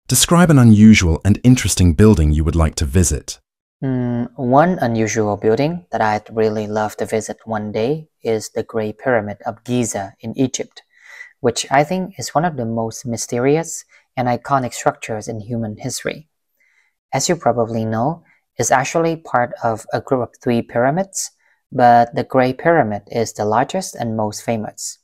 Describe an unusual and interesting building you would like to visit. One unusual building that I'd really love to visit one day is the Great Pyramid of Giza in Egypt, which I think is one of the most mysterious and iconic structures in human history. As you probably know, it's actually part of a group of three pyramids, but the Great Pyramid is the largest and most famous.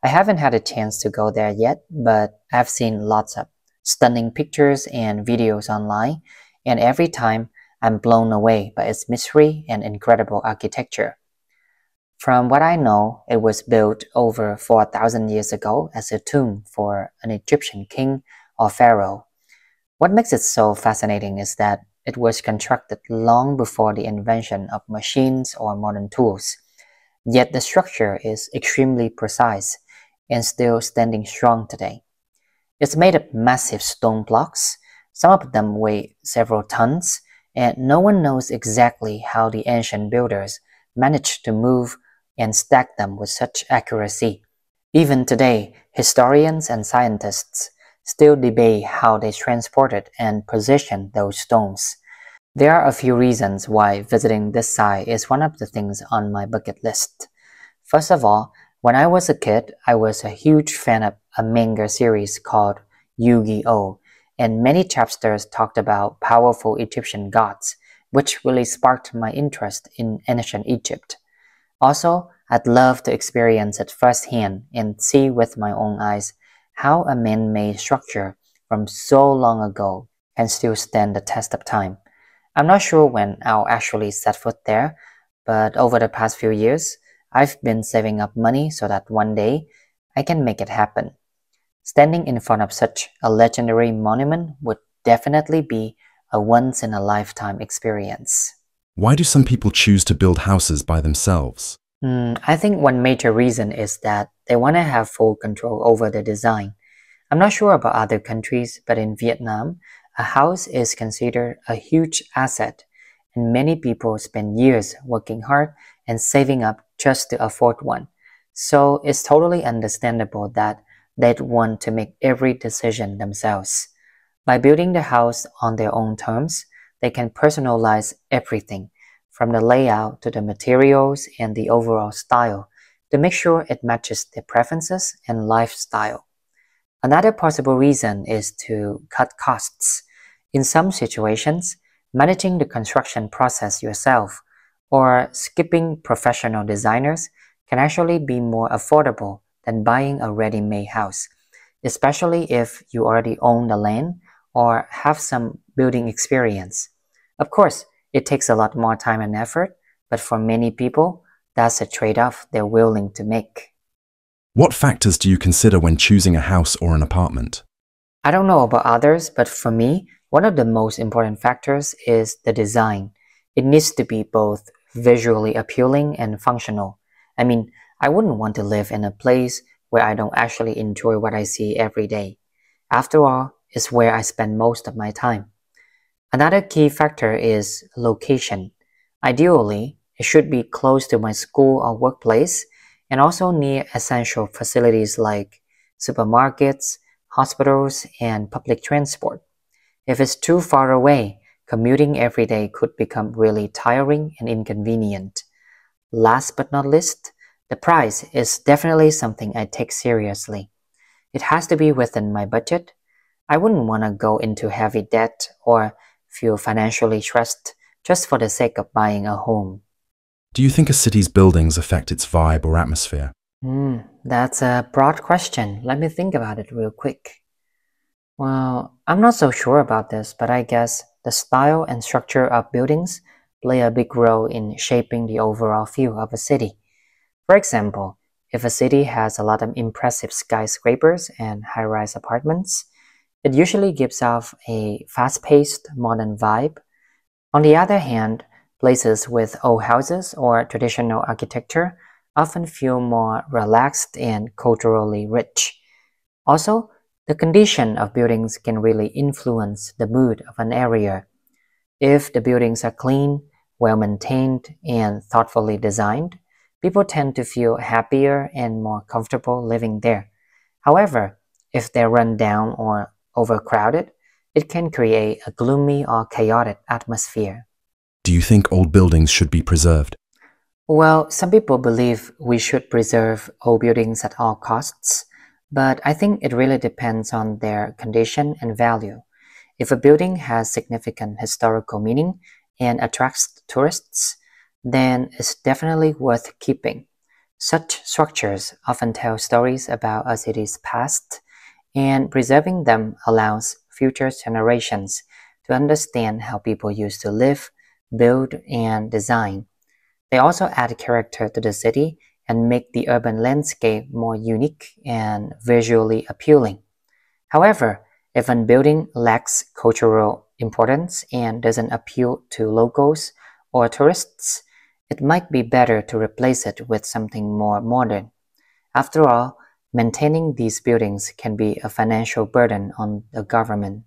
I haven't had a chance to go there yet, but I've seen lots of stunning pictures and videos online, and every time I'm blown away by its mystery and incredible architecture. From what I know, it was built over 4,000 years ago as a tomb for an Egyptian king or pharaoh. What makes it so fascinating is that it was constructed long before the invention of machines or modern tools, yet the structure is extremely precise and still standing strong today. It's made of massive stone blocks, some of them weigh several tons, and no one knows exactly how the ancient builders managed to move and stack them with such accuracy. Even today, historians and scientists still debate how they transported and positioned those stones. There are a few reasons why visiting this site is one of the things on my bucket list. First of all, when I was a kid, I was a huge fan of a manga series called Yu-Gi-Oh! And many chapters talked about powerful Egyptian gods, which really sparked my interest in ancient Egypt. Also, I'd love to experience it firsthand and see with my own eyes how a man-made structure from so long ago can still stand the test of time. I'm not sure when I'll actually set foot there, but over the past few years, I've been saving up money so that one day I can make it happen. Standing in front of such a legendary monument would definitely be a once-in-a-lifetime experience. Why do some people choose to build houses by themselves? I think one major reason is that they want to have full control over the design. I'm not sure about other countries, but in Vietnam, a house is considered a huge asset, and many people spend years working hard and saving up just to afford one. So it's totally understandable that they'd want to make every decision themselves. By building the house on their own terms, they can personalize everything, from the layout to the materials and the overall style, to make sure it matches their preferences and lifestyle. Another possible reason is to cut costs. In some situations, managing the construction process yourself or skipping professional designers can actually be more affordable than buying a ready-made house, especially if you already own the land or have some building experience. Of course, it takes a lot more time and effort, but for many people, that's a trade-off they're willing to make. What factors do you consider when choosing a house or an apartment? I don't know about others, but for me, one of the most important factors is the design. It needs to be both visually appealing and functional. I mean, I wouldn't want to live in a place where I don't actually enjoy what I see every day. After all, it's where I spend most of my time. Another key factor is location. Ideally, it should be close to my school or workplace and also near essential facilities like supermarkets, hospitals, and public transport. If it's too far away, commuting every day could become really tiring and inconvenient. Last but not least, the price is definitely something I take seriously. It has to be within my budget. I wouldn't want to go into heavy debt or feel financially stressed just for the sake of buying a home. Do you think a city's buildings affect its vibe or atmosphere? That's a broad question. Let me think about it real quick. Well, I'm not so sure about this, but I guess the style and structure of buildings play a big role in shaping the overall feel of a city. For example, if a city has a lot of impressive skyscrapers and high-rise apartments, it usually gives off a fast-paced, modern vibe. On the other hand, places with old houses or traditional architecture often feel more relaxed and culturally rich. Also, the condition of buildings can really influence the mood of an area. If the buildings are clean, well-maintained, and thoughtfully designed, people tend to feel happier and more comfortable living there. However, if they're run down or overcrowded, it can create a gloomy or chaotic atmosphere. Do you think old buildings should be preserved? Well, some people believe we should preserve old buildings at all costs, but I think it really depends on their condition and value. If a building has significant historical meaning and attracts tourists, then it's definitely worth keeping. Such structures often tell stories about a city's past, and preserving them allows future generations to understand how people used to live, build, and design. They also add character to the city and make the urban landscape more unique and visually appealing. However, if a building lacks cultural importance and doesn't appeal to locals or tourists, it might be better to replace it with something more modern. After all, maintaining these buildings can be a financial burden on the government.